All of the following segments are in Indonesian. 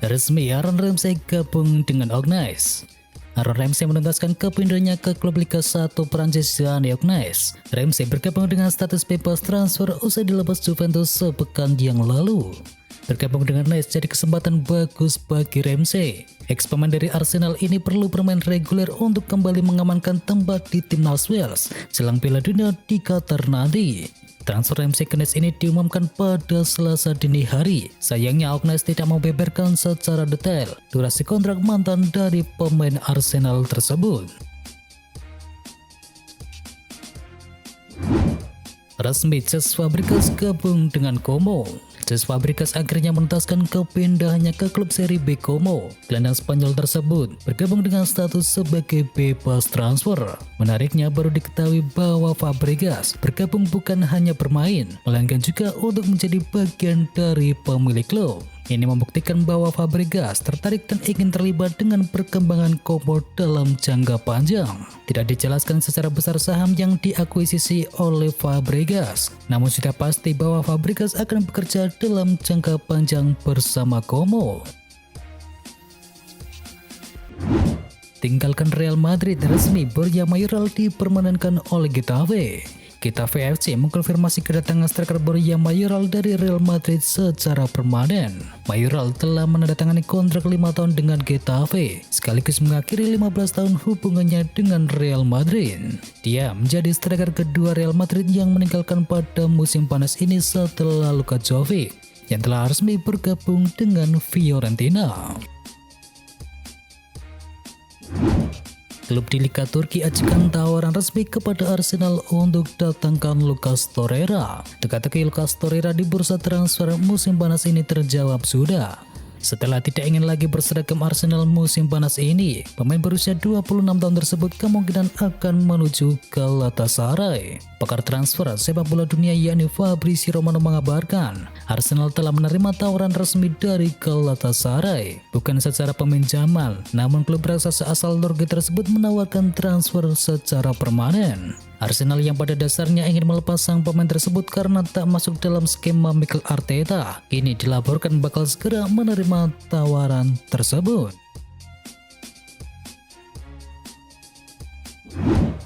Resmi Aaron Ramsey gabung dengan Agnes. Aaron Ramsey menuntaskan kepindahannya ke klub Liga 1 Prancis yakni Agnes. Ramsey bergabung dengan status bebas transfer usai dilepas Juventus sepekan yang lalu. Bergabung dengan Nice jadi kesempatan bagus bagi Ramsey. Ex-pemain dari Arsenal ini perlu bermain reguler untuk kembali mengamankan tempat di timnas Wales jelang Piala Dunia di Qatar nanti. Transfer Ramsey ke Nice ini diumumkan pada Selasa dini hari. Sayangnya Agnes tidak membeberkan secara detail durasi kontrak mantan dari pemain Arsenal tersebut. Resmi Cesc Fabregas gabung dengan Como. Cesc Fabregas akhirnya menuntaskan kepindahannya ke klub Serie B Como. Gelandang Spanyol tersebut bergabung dengan status sebagai bebas transfer. Menariknya baru diketahui bahwa Fabregas bergabung bukan hanya bermain, melainkan juga untuk menjadi bagian dari pemilik klub. Ini membuktikan bahwa Fabregas tertarik dan ingin terlibat dengan perkembangan Como dalam jangka panjang. Tidak dijelaskan secara besar saham yang diakuisisi oleh Fabregas, namun sudah pasti bahwa Fabregas akan bekerja dalam jangka panjang bersama Como. Tinggalkan Real Madrid, resmi Borja Mayoral dipermanenkan oleh Getafe. Getafe FC mengkonfirmasi kedatangan striker Borja Mayoral dari Real Madrid secara permanen. Mayoral telah menandatangani kontrak 5 tahun dengan Getafe, sekaligus mengakhiri 15 tahun hubungannya dengan Real Madrid. Dia menjadi striker kedua Real Madrid yang meninggalkan pada musim panas ini setelah Luka Jovic, yang telah resmi bergabung dengan Fiorentina. Klub di Liga Turki ajukan tawaran resmi kepada Arsenal untuk datangkan Lucas Torreira. Teka-teki Lucas Torreira di bursa transfer musim panas ini terjawab sudah. Setelah tidak ingin lagi berseragam Arsenal musim panas ini, pemain berusia 26 tahun tersebut kemungkinan akan menuju Galatasaray. Pakar transfer sepak bola dunia yakni Fabrizio Romano mengabarkan, Arsenal telah menerima tawaran resmi dari Galatasaray. Bukan secara peminjaman, namun klub raksasa asal Norwegia tersebut menawarkan transfer secara permanen. Arsenal yang pada dasarnya ingin melepas sang pemain tersebut karena tak masuk dalam skema Mikel Arteta, kini dilaporkan bakal segera menerima tawaran tersebut.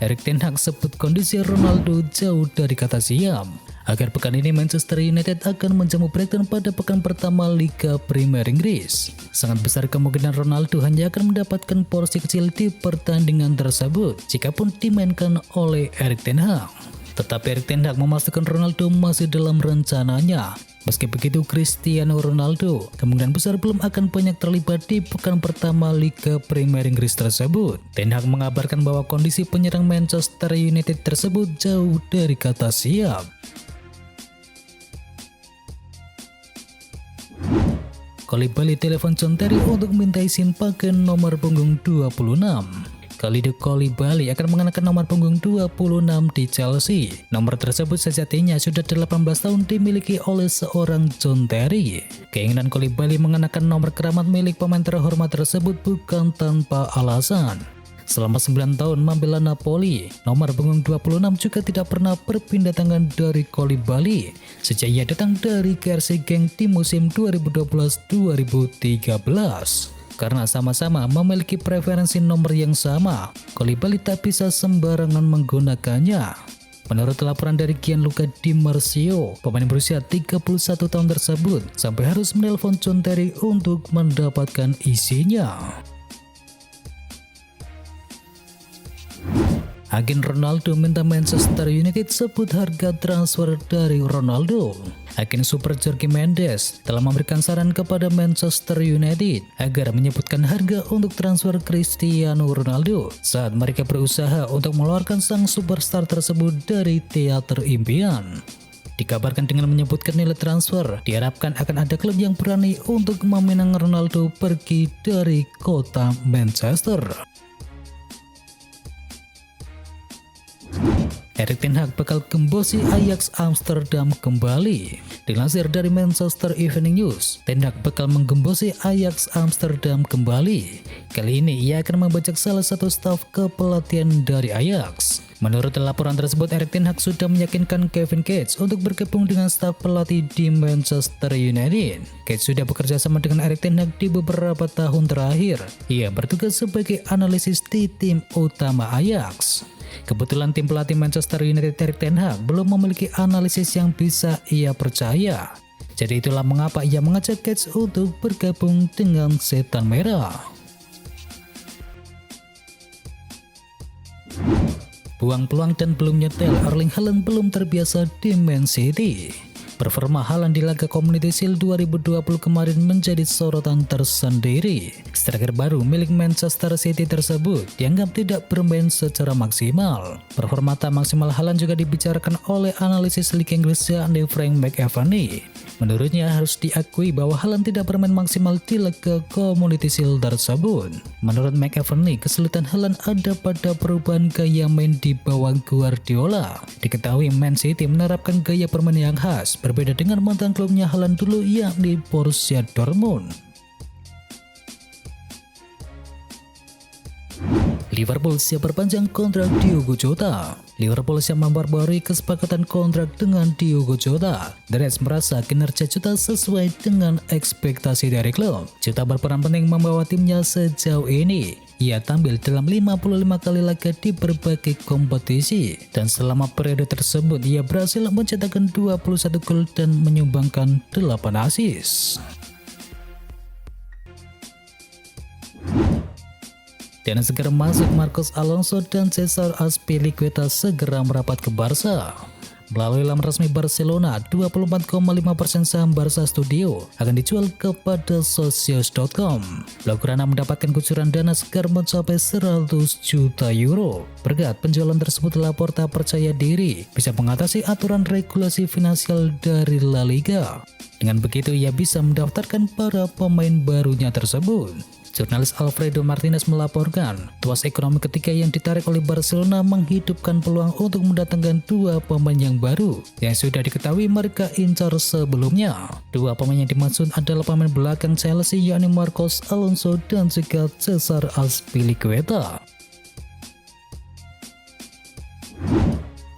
Erik ten Hag sebut kondisi Ronaldo jauh dari kata siap. Akhir pekan ini Manchester United akan menjamu Brighton pada pekan pertama Liga Premier Inggris. Sangat besar kemungkinan Ronaldo hanya akan mendapatkan porsi kecil di pertandingan tersebut jikapun dimainkan oleh Erik ten Hag. Tetapi Erik ten Hag memastikan Ronaldo masih dalam rencananya. Meski begitu, Cristiano Ronaldo kemungkinan besar belum akan banyak terlibat di pekan pertama Liga Premier Inggris tersebut. Ten Hag mengabarkan bahwa kondisi penyerang Manchester United tersebut jauh dari kata siap. Koulibaly telepon John Terry untuk minta izin pakai nomor punggung 26. Kalidou Koulibaly akan mengenakan nomor punggung 26 di Chelsea. Nomor tersebut sejatinya sudah 18 tahun dimiliki oleh seorang John Terry. Keinginan Koulibaly mengenakan nomor keramat milik pemain terhormat tersebut bukan tanpa alasan. Selama 9 tahun membela Napoli, nomor punggung 26 juga tidak pernah berpindah tangan dari Koulibaly sejak ia datang dari KRC Genk di musim 2012-2013. Karena sama-sama memiliki preferensi nomor yang sama, Koulibaly tak bisa sembarangan menggunakannya. Menurut laporan dari Gianluca Di Marzio, pemain berusia 31 tahun tersebut sampai harus menelpon John Terry untuk mendapatkan isinya. Agen Ronaldo minta Manchester United sebut harga transfer dari Ronaldo. Agen Super Jorge Mendes telah memberikan saran kepada Manchester United agar menyebutkan harga untuk transfer Cristiano Ronaldo saat mereka berusaha untuk mengeluarkan sang superstar tersebut dari teater impian. Dikabarkan dengan menyebutkan nilai transfer, diharapkan akan ada klub yang berani untuk meminang Ronaldo pergi dari kota Manchester. Erik ten Hag bakal gembosi Ajax Amsterdam kembali. Dilansir dari Manchester Evening News, Ten Hag bakal menggembosi Ajax Amsterdam kembali. Kali ini ia akan membajak salah satu staf kepelatihan dari Ajax. Menurut laporan tersebut, Erik ten Hag sudah meyakinkan Kevin Keats untuk bergabung dengan staf pelatih di Manchester United. Keats sudah bekerja sama dengan Erik ten Hag di beberapa tahun terakhir. Ia bertugas sebagai analisis di tim utama Ajax. Kebetulan tim pelatih Manchester United Erik ten Hag belum memiliki analisis yang bisa ia percaya. Jadi itulah mengapa ia mengajak Keats untuk bergabung dengan Setan Merah. Buang peluang dan belum nyetel, Erling Haaland belum terbiasa di Man City. Performa Haaland di laga Community Shield 2020 kemarin menjadi sorotan tersendiri. Striker baru milik Manchester City tersebut dianggap tidak bermain secara maksimal. Performa tak maksimal Haaland juga dibicarakan oleh analisis Liga Inggris yakni Frank McAvenny. Menurutnya harus diakui bahwa Haaland tidak bermain maksimal di laga Community Shield tersebut. Menurut McAvenny, kesulitan Haaland ada pada perubahan gaya main di bawah Guardiola. Diketahui Man City menerapkan gaya permainan yang khas, berbeda dengan mantan klubnya Haaland dulu yakni Borussia Dortmund. Liverpool siap perpanjang kontrak Diogo Jota. Liverpool siap memperbarui kesepakatan kontrak dengan Diogo Jota. The Reds merasa kinerja Jota sesuai dengan ekspektasi dari klub. Jota berperan penting membawa timnya sejauh ini. Ia tampil dalam 55 kali laga di berbagai kompetisi. Dan selama periode tersebut ia berhasil mencetakkan 21 gol dan menyumbangkan 8 assist. Dan segera masuk Marcos Alonso dan Cesar Azpilicueta segera merapat ke Barca. Melalui laman resmi Barcelona, 24,5% saham Barca Studio akan dijual kepada Socios.com. Blaugrana mendapatkan kucuran dana segar mencapai 100 juta euro. Berkat penjualan tersebut, Laporta percaya diri bisa mengatasi aturan regulasi finansial dari La Liga. Dengan begitu, ia bisa mendaftarkan para pemain barunya tersebut. Jurnalis Alfredo Martinez melaporkan, tuas ekonomi ketiga yang ditarik oleh Barcelona menghidupkan peluang untuk mendatangkan dua pemain yang baru yang sudah diketahui mereka incar sebelumnya. Dua pemain yang dimaksud adalah pemain belakang Chelsea yakni Marcos Alonso dan juga Cesar Azpilicueta.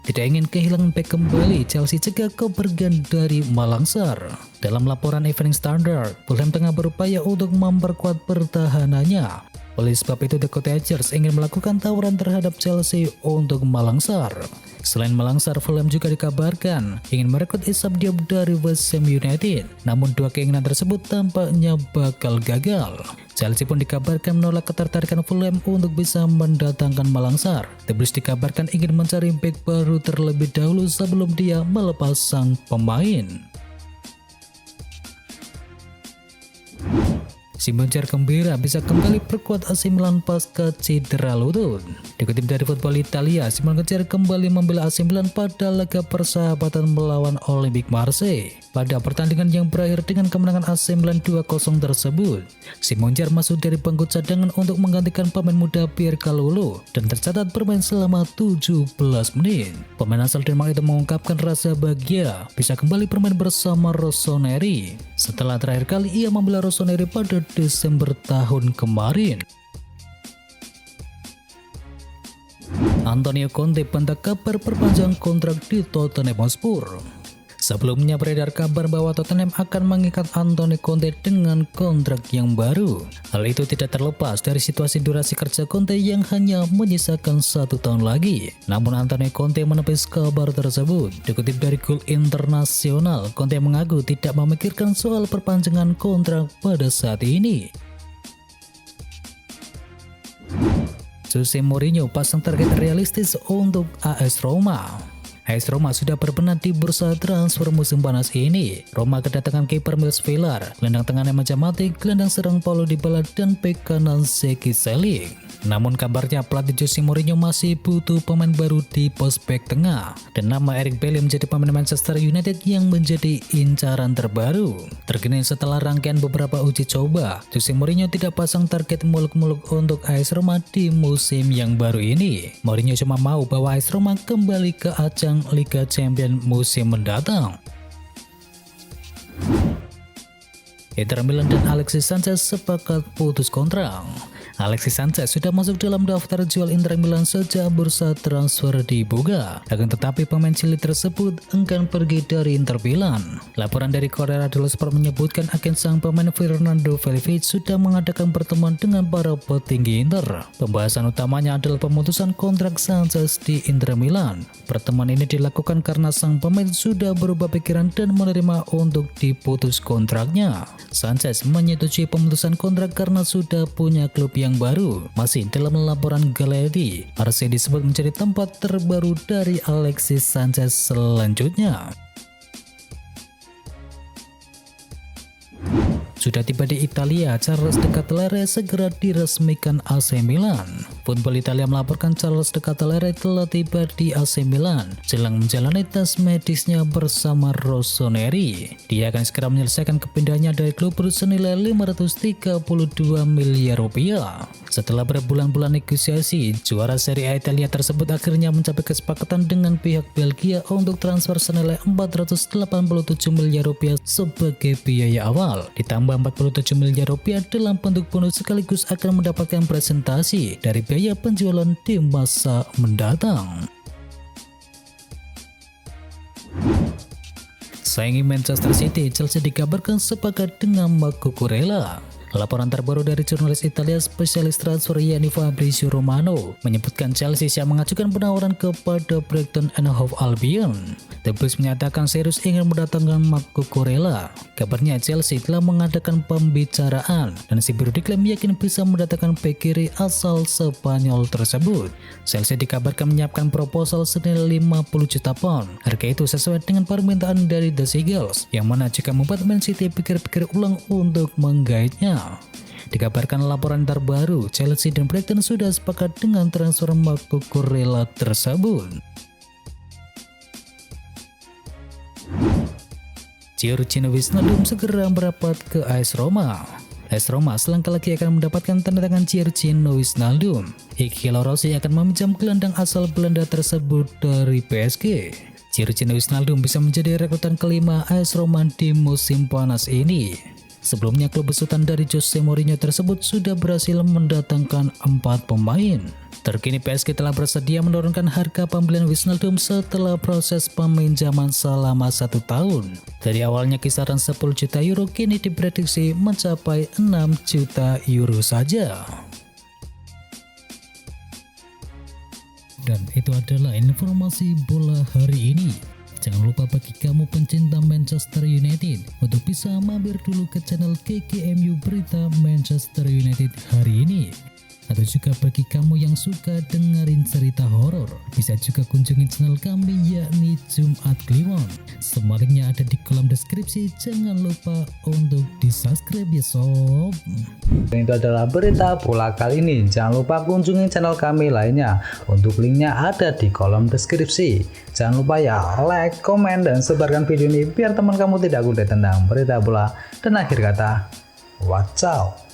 Tidak ingin kehilangan bek kembali, Chelsea cegah kepergian dari Malangsar. Dalam laporan Evening Standard, Fulham tengah berupaya untuk memperkuat pertahanannya. Oleh sebab itu, The Cottagers ingin melakukan tawaran terhadap Chelsea untuk Malangsar. Selain Malangsar, Fulham juga dikabarkan ingin merekrut Issam Diop dari West Ham United. Namun dua keinginan tersebut tampaknya bakal gagal. Chelsea pun dikabarkan menolak ketertarikan Fulham untuk bisa mendatangkan Malangsar. The Blues dikabarkan ingin mencari bek baru terlebih dahulu sebelum dia melepas sang pemain. Simon Cer gembira bisa kembali perkuat AC Milan pasca cedera lutut. Dikutip dari Football Italia, Simon Cer kembali membela AC Milan pada laga persahabatan melawan Olympique Marseille. Pada pertandingan yang berakhir dengan kemenangan AC Milan 2-0 tersebut, Simon Cer masuk dari bangku cadangan untuk menggantikan pemain muda Pierre Kalulu dan tercatat bermain selama 17 menit. Pemain asal Denmark itu mengungkapkan rasa bahagia bisa kembali bermain bersama Rossoneri setelah terakhir kali ia membela Rossoneri pada Desember tahun kemarin. Antonio Conte bantah kabar perpanjang kontrak di Tottenham Hotspur. Sebelumnya beredar kabar bahwa Tottenham akan mengikat Antonio Conte dengan kontrak yang baru. Hal itu tidak terlepas dari situasi durasi kerja Conte yang hanya menyisakan 1 tahun lagi. Namun Antonio Conte menepis kabar tersebut. Dikutip dari Goal Internasional, Conte mengaku tidak memikirkan soal perpanjangan kontrak pada saat ini. Jose Mourinho pasang target realistis untuk AS Roma. AS Roma sudah berbenah di bursa transfer musim panas ini. Roma kedatangan kiper Milos Villar, gelandang tengah Nemanja Matic, gelandang serang Paulo Dybala, dan bek kanan Zeki Celik. Namun kabarnya pelatih Jose Mourinho masih butuh pemain baru di pos bek tengah, dan nama Eric Bailly menjadi pemain Manchester United yang menjadi incaran terbaru. Terkini setelah rangkaian beberapa uji coba, Jose Mourinho tidak pasang target muluk-muluk untuk AS Roma di musim yang baru ini. Mourinho cuma mau bawa AS Roma kembali ke ajang Liga Champions musim mendatang. Inter Milan dan Alexis Sanchez sepakat putus kontrak. Alexis Sanchez sudah masuk dalam daftar jual Inter Milan sejak bursa transfer dibuka. Akan tetapi pemain Chile tersebut enggan pergi dari Inter Milan. Laporan dari Corriere dello Sport menyebutkan agen sang pemain Fernando Velkovic sudah mengadakan pertemuan dengan para petinggi Inter. Pembahasan utamanya adalah pemutusan kontrak Sanchez di Inter Milan. Pertemuan ini dilakukan karena sang pemain sudah berubah pikiran dan menerima untuk diputus kontraknya. Sanchez menyetujui pemutusan kontrak karena sudah punya klub yang baru. Masih dalam laporan Galeri, Marseille disebut menjadi tempat terbaru dari Alexis Sanchez selanjutnya. Sudah tiba di Italia, Charles De Ketelaere segera diresmikan AC Milan. Football Italia melaporkan Charles De Ketelaere telah tiba di AC Milan jelang menjalani tes medisnya bersama Rossoneri. Dia akan segera menyelesaikan kepindahannya dari klub senilai 532 miliar rupiah. Setelah berbulan-bulan negosiasi, juara Serie A Italia tersebut akhirnya mencapai kesepakatan dengan pihak Belgia untuk transfer senilai 487 miliar rupiah sebagai biaya awal, ditambah 47 miliar rupiah dalam bentuk bonus sekaligus akan mendapatkan presentasi dari biaya penjualan di masa mendatang. Saingi Manchester City, Chelsea dikabarkan sepakat dengan Marco Cucurella. Laporan terbaru dari jurnalis Italia spesialis transfer yakni Fabrizio Romano menyebutkan Chelsea siap mengajukan penawaran kepada Brighton and Hove Albion. The Blues menyatakan serius ingin mendatangkan Marco Cucurella. Kabarnya Chelsea telah mengadakan pembicaraan dan si biru diklaim yakin bisa mendatangkan bek kiri asal Spanyol tersebut. Chelsea dikabarkan menyiapkan proposal senilai 50 juta pound. Harga itu sesuai dengan permintaan dari The Seagulls, yang mana jika membuat Man City pikir-pikir ulang untuk menggaitnya. Dikabarkan laporan terbaru, Chelsea dan Brighton sudah sepakat dengan transfer Marco Cucurella tersebut. Giorgino Wijnaldum segera merapat ke AS Roma. AS Roma selangkah lagi akan mendapatkan tanda tangan Giorgino Wijnaldum. Igor Rossi akan meminjam gelandang asal Belanda tersebut dari PSG. Giorgino Wijnaldum bisa menjadi rekrutan kelima AS Roma di musim panas ini. Sebelumnya klub besutan dari Jose Mourinho tersebut sudah berhasil mendatangkan 4 pemain. Terkini PSG telah bersedia menurunkan harga pembelian Wijnaldum setelah proses peminjaman selama 1 tahun. Dari awalnya kisaran 10 juta euro kini diprediksi mencapai 6 juta euro saja. Dan itu adalah informasi bola hari ini. Jangan lupa bagi kamu pencinta Manchester United untuk bisa mampir dulu ke channel KKMU Berita Manchester United hari ini. Atau juga bagi kamu yang suka dengerin cerita horor, bisa juga kunjungi channel kami yakni Jumat Kliwon. Semua linknya ada di kolom deskripsi, jangan lupa untuk di subscribe ya sob. Dan itu adalah berita bola kali ini. Jangan lupa kunjungi channel kami lainnya. Untuk linknya ada di kolom deskripsi. Jangan lupa ya like, komen, dan sebarkan video ini biar teman kamu tidak gundai tentang berita bola. Dan akhir kata, watch out.